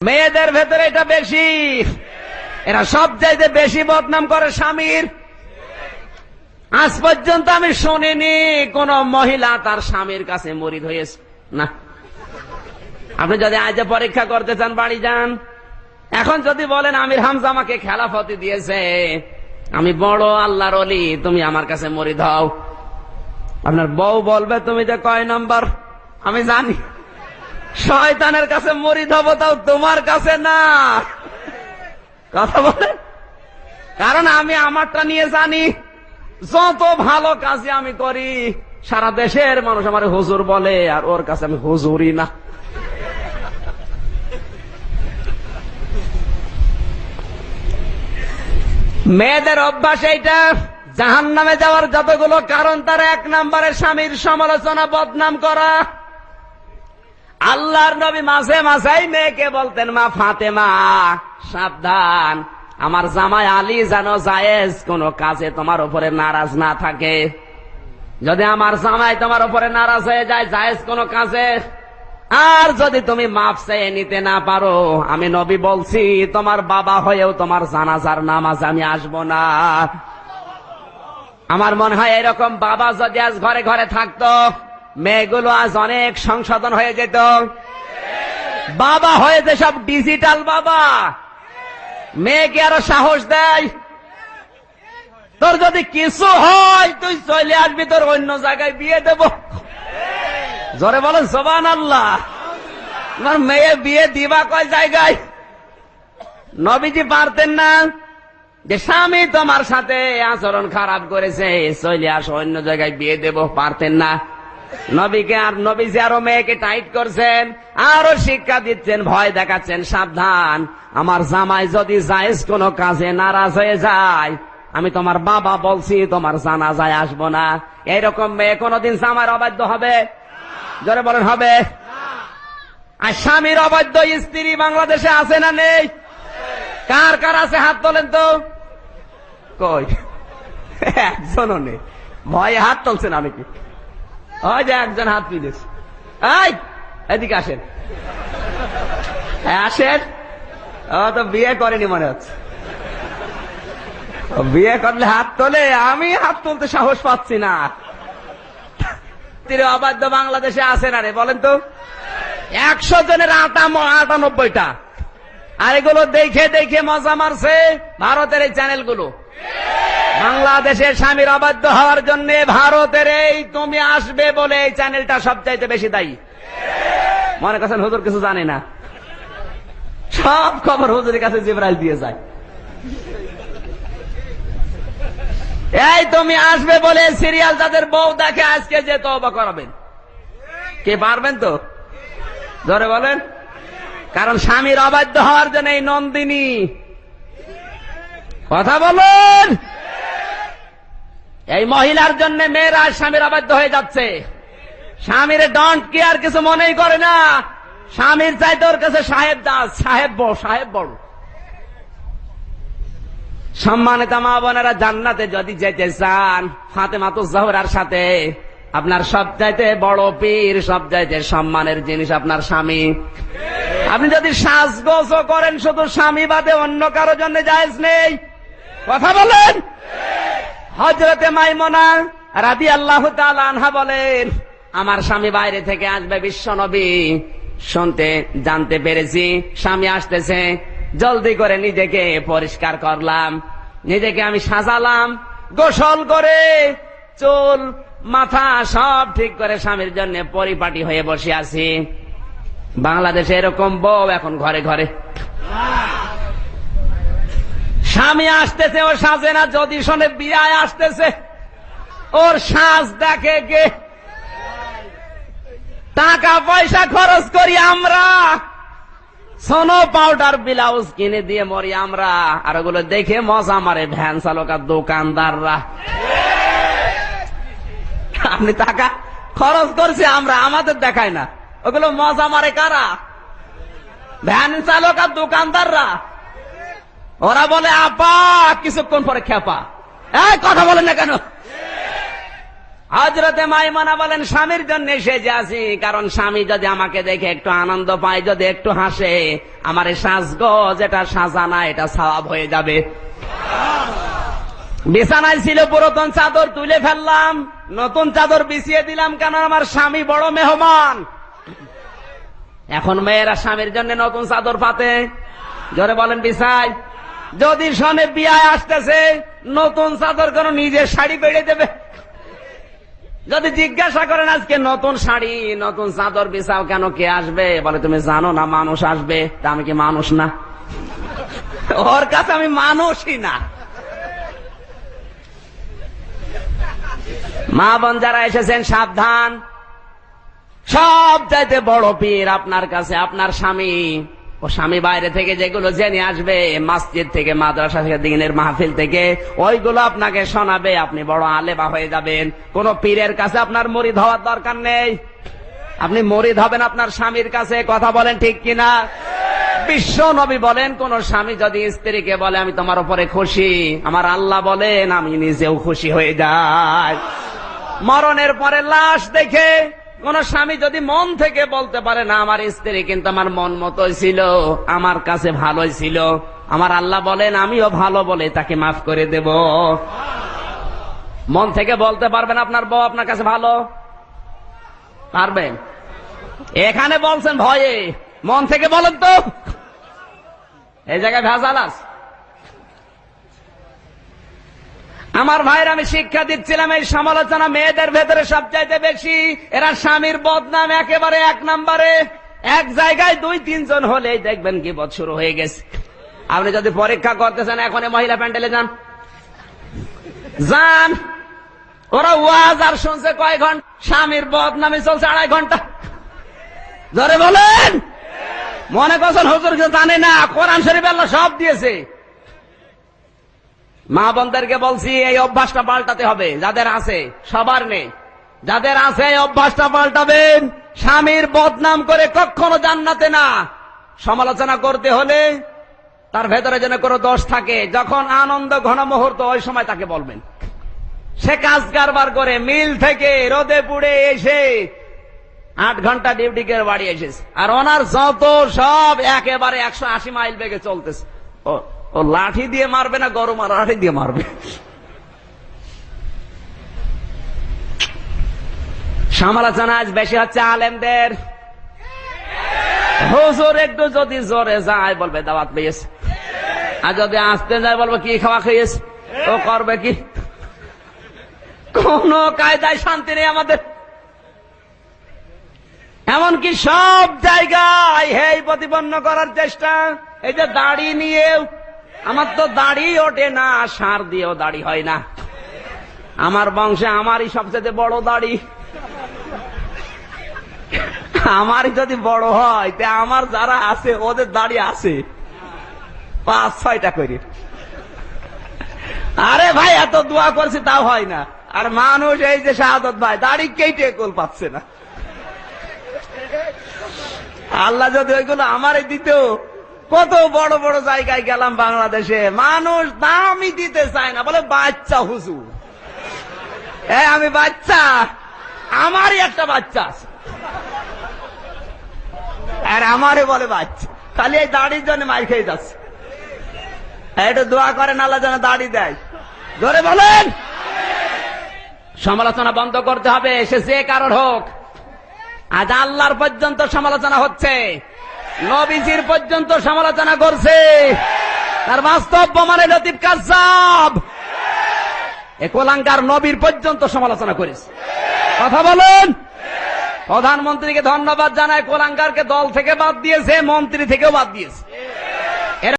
মেয়েদের ভেতরে এটা বেশি, এরা সব চাইতে বেশি বদনাম করে স্বামীর। আজ পর্যন্ত আমি শুনিনি কোন মহিলা তার স্বামীর কাছে মুরিদ হয়েছে না। আপনি যদি আজ পরীক্ষা করতে চান বাড়ি যান। এখন যদি বলেন আমির হামজা আমাকে খেলাফতি দিয়েছে, আমি বড় আল্লাহর ওলি, তুমি আমার কাছে মুরিদ হও, আপনার বউ বলবে তুমি যে কয় নম্বর। আমি জানি শয়তানের কাছে মুরিদ হবো, তাও তোমার কাছে না। কথা বলে, কারণ আমি আমারটা নিয়ে জানি। যত ভালো কাজে আমি করি, সারা দেশের মানুষ আমার হুজুর বলে, আর ওর কাছে আমি হুজুরই না। মেয়েদের অভ্যাস এইটা। জাহান্নামে যাওয়ার যতগুলো কারণ, তার এক নম্বরে স্বামীর সমালোচনা, বদনাম করা। আল্লাহর নবী মাঝে মাঝেই মেয়েকে বলতেন, মা ফাতেমা সাবধান, আমার জামাই আলী যেন জায়েজ কোন কাজে তোমার উপরে নারাজ না থাকে। যদি আমার জামাই তোমার উপরে নারাজ হয়ে যায় জায়েজ কোন কাজে, আর যদি তুমি মাফ চেয়ে নিতে না পারো, আমি নবী বলছি তোমার বাবা হয়েও তোমার জানাজার নামাজ আমি আসবো না। আমার মনে হয় এরকম বাবা যদি আজ ঘরে ঘরে থাকতো, মেয়েগুলো আজ অনেক সংশোধন হয়ে যেত। বাবা হয়েছে সব ডিজিটাল বাবা, মেয়েকে আরো সাহস দেয়। তোর যদি কিছু হয় তুই চলে আসবি, তোর অন্য জায়গায় বিয়ে দেব। জোরে বলেন সুবহানাল্লাহ। তোমার মেয়ে বিয়ে দিবা কয় জায়গায়? নবীজি পারতেন না যে স্বামী তোমার সাথে আচরণ খারাপ করেছে, চলে আসো অন্য জায়গায় বিয়ে দেব? পারতেন না। নবীকে আর নবীজি আরো মেয়েকে টাইট করছেন, আরো শিক্ষা দিচ্ছেন, ভয় দেখাচ্ছেন, সাবধান, আমার জামাই যদি জায়েজ কোন কাজে নারাজ হয়ে যায়, আমি তোমার বাবা বলছি তোমার জানাজায় আসবো না। এইরকম মেয়ে কোনদিন জামাইয়ের অবাধ্য হবে? জোরে বলেন হবে? আর স্বামীর অবাধ্য স্ত্রী বাংলাদেশে আছে না নেই? কার কার আছে হাত তোলেন তো। কই একজনও নেই, ভয়ে হাত তুলছেন অনেকে। ওই যে একজন হাত তুলেছে। এই এদিকে আসেন, আসেন। ও তো বিয়ে করেনি মনে হচ্ছে। বিয়ে করলে হাত তোলে, আমি হাত তুলতে সাহস পাচ্ছি না। অবাধ্য বাংলাদেশে আছে না রে বলেন তো? 100 জনের 98টা। আর এগুলো দেখে দেখে মজা মারছে ভারতের এই চ্যানেলগুলো। বাংলাদেশের স্বামীর অবাধ্য হওয়ার জন্য ভারতের এই তুমি আসবে বলে এই চ্যানেলটা সবচাইতে বেশি দায়ী। মনে করছেন হুজুর কিছু জানে না? সব খবর হুজুরের কাছে জিবরাইল দিয়ে যায়। এই তুমি আসবে বলে সিরিয়াল যাদের বউ দেখে, আজকে যে তওবা করাবেন, কে পারবেন তো? জোরে বলেন। কারণ স্বামীর অবাধ্য হওয়ার জন্য এই নন্দিনী। কথা বলুন। এই মহিলার জন্য মেয়েরা স্বামীর অবাধ্য হয়ে যাচ্ছে। স্বামীর ডন্ট কেয়ার কিছু মনেই করে না। স্বামীর চাইতে ওর কাছে সাহেব দাস, সাহেব বড়, সাহেব বড়। সম্মানিত মা বোনেরা, জান্নাতে যদি যেতে চান ফাতেমাতুজ জাহরার সাথে, আপনার সবচাইতে বড় পীর, সবচাইতে সম্মানের জিনিস আপনার স্বামী। আপনি যদি সাজগোজও করেন শুধু স্বামী বাদে, অন্য কারো জন্য জায়েজ নেই। কথা বলেন। হযরতে মাইমুনা রাদিয়াল্লাহু তাআলা আনহা বলেন, আমার স্বামী বাইরে থেকে আসবে বিশ্বনবী শুনতে জানতে পেরেছি, স্বামী আসতেছে, জলদি করে নিজেকে পরিষ্কার করলাম, নিজেকে আমি সাজালাম, গোসল করে চুল মাথা সব ঠিক করে স্বামীর জন্য পরিপাটি হয়ে বসে আছি। বাংলাদেশে এরকম বউ এখন ঘরে ঘরে। স্বামী আসতেছে, ও সাজে না, যদি শোনে বিয়ায় আসতেছে, ওর সাজ দেখে কে? টাকা পয়সা খরচ করি আমরা, সোনো পাউডার ব্লাউজ কিনে দিয়ে মরি আমরা, আর ওগুলো দেখে মজা মারে ভ্যান চালক আর দোকানদাররা। আপনি টাকা খরচ করছে আমরা, আমাদের দেখায় না, ওগুলো মজা মারে কারা? ভ্যান চালক আর দোকানদাররা। ওরা বলে আপা, কিছুক্ষণ পরে খেপা। এই কথা বলেন না কেন? হযরতে মাইমুনা বলেন স্বামীর জন্য সেজে আছি, কারণ স্বামী যদি আমাকে দেখে একটু আনন্দ পায়, যদি একটু হাসে, আমার এই সাজগোজ এটা সাজানা এটা সওয়াব হয়ে যাবে। বিছানায় ছিল পুরাতন চাদর, তুলে ফেললাম, নতুন চাদর বিছিয়ে দিলাম, কেন আমার স্বামী বড় মেহমান। এখন মেয়েরা স্বামীর জন্য নতুন চাদর পাতে, জোরে বলেন বিছায়। যদি শোনে বিয়ায় আসতেছে, নতুন চাদর কেন নিজের শাড়ি বেড়ে দেবে। যদি জিজ্ঞাসা করেন আজকে নতুন শাড়ি নতুন চাদর বিছাও কেন, কে আসবে, বলে তুমি জানো না মানুষ আসবে। তা আমি কি মানুষ না? ওর কাছে আমি মানুষই না। মা বোন যারা এসেছেন সাবধান, সব চাইতে বড় পীর আপনার কাছে আপনার স্বামী। ও স্বামী বাইরে থেকে যেগুলো জেনে আসবে, মসজিদ থেকে, মাদ্রাসা থেকে, দ্বীনের মাহফিল থেকে, ওইগুলো আপনাকে শোনাবে, আপনি বড় আলেমা হয়ে যাবেন। কোন পীরের কাছে আপনার মুরিদ হওয়ার দরকার নেই। আপনি মুরিদ হবেন আপনার স্বামীর কাছে। কথা বলেন ঠিক কিনা? বিশ্ব নবী বলেন, কোন স্বামী যদি স্ত্রীকে বলে আমি তোমার উপরে খুশি, আমার আল্লাহ বলেন আমি নিজেও খুশি হয়ে যাই। মরণের পরে লাশ দেখে কোন স্বামী যদি মন থেকে বলতে পারে না আমার স্ত্রী কিন্তু আমার মন মতোই ছিল, আমার কাছে ভালোই ছিল, আমার আল্লাহ বলেন আমিও ভালো বলে তাকে মাফ করে দেব। মন থেকে বলতে পারবেন আপনার বউ আপনার কাছে ভালো? পারবেন? এখানে বলছেন ভয়ে, মন থেকে বলেন তো। এই জায়গায় ভেজাল আছে। আমার ভাইয়ের আমি শিক্ষা দিচ্ছিলাম, এই সমালোচনা মেয়েদের ভেতরে সবচাইতে বেশি। এরা স্বামীর বদনাম একেবারে এক নম্বরে। এক জায়গায় 2-3 জন হলেই দেখবেন গীবত শুরু হয়ে গেছে। আপনি যদি পরীক্ষা করতে চান এখন মহিলা প্যান্ডেলে যান, যান। ওরা ওয়াজ আর শুনছে কয় ঘন্টা, স্বামীর বদনামে চলছে 2.5 ঘন্টা। ধরে বলেন, মনে করছেন হুজুর জানে না, কোরআন শরীফ আল্লাহ সব দিয়েছে। মা বোনদেরকে বলছি এই অভ্যাসটা পাল্টাতে হবে, যাদের আছে, সবার নেই, যাদের আছে এই অভ্যাসটা পাল্টাবেন। স্বামীর বদনাম করে কখনো জান্নাতে না। সমালোচনা করতে হলে তার ভেতরে যেন কোনো দোষ থাকে, যখন আনন্দ ঘন মুহূর্ত ওই সময় তাকে বলবেন। সে কাজ কারবার করে মিল থেকে রোদে পুড়ে এসে 8 ঘন্টা ডিউটি করে বাড়ি এসেছে, আর ওনার যত সব একেবারে 180 মাইল বেগে চলতেছে। ও লাঠি দিয়ে মারবে না গরম আর লাঠি দিয়ে মারবে। সমালোচনা আজ বেশি হচ্ছে আলেমদের। হুজুর একটু যদি জোরে যায় বলবে দাওয়াত পেয়েছে, আর যদি আসতে যায় বলবে কি খাওয়া খেয়েছে। ও করবে কি? কোন কায়দায় শান্তি নেই আমাদের। এমনকি সব জায়গায় হেই প্রতিপন্ন করার চেষ্টা। এই যে দাড়ি নিয়ে, আমার তো দাড়ি ওঠে না, সার দিয়েও দাড়ি হয় না। আমার বংশে আমারই সবচেয়ে বড় দাড়ি। আমারই যদি বড় হয় তে আমার যারা আছে ওদের দাড়ি আছে 5-6টা করে। আরে ভাই এত দোয়া করছি তাও হয় না। আর মানুষ এই যে শাহাদত ভাই দাড়ি কেটে কোল পাচ্ছে না। আল্লাহ যদি ওইগুলো আমারে দিত, কত বড় বড় জায়গায় গেলাম বাংলাদেশে, মানুষ দামই দিতে চায় না, বলে বাচ্চা হুজুর। আমি বাচ্চা, আমারই একটা বাচ্চা আছে, আর আমারে বলে বাচ্চা। খালি এই দাড়ির জন্য মার খেয়ে যাচ্ছে। একটু দোয়া করেন আল্লাহ যেন দাড়ি দেয়। ধরে বলেন, সমালোচনা বন্ধ করতে হবে, সে যে কারোর হোক। আজ আল্লাহর পর্যন্ত সমালোচনা হচ্ছে, নবীজির পর্যন্ত সমালোচনা করছে, তার বাস্তব প্রমাণে লতিফ কাজ্জাব। এ কোলাঙ্গার নবীর পর্যন্ত সমালোচনা করেছে। কথা বলেন। প্রধানমন্ত্রীকে ধন্যবাদ জানায়, কোলাঙ্গারকে দল থেকে বাদ দিয়েছে, মন্ত্রী থেকেও বাদ দিয়েছে।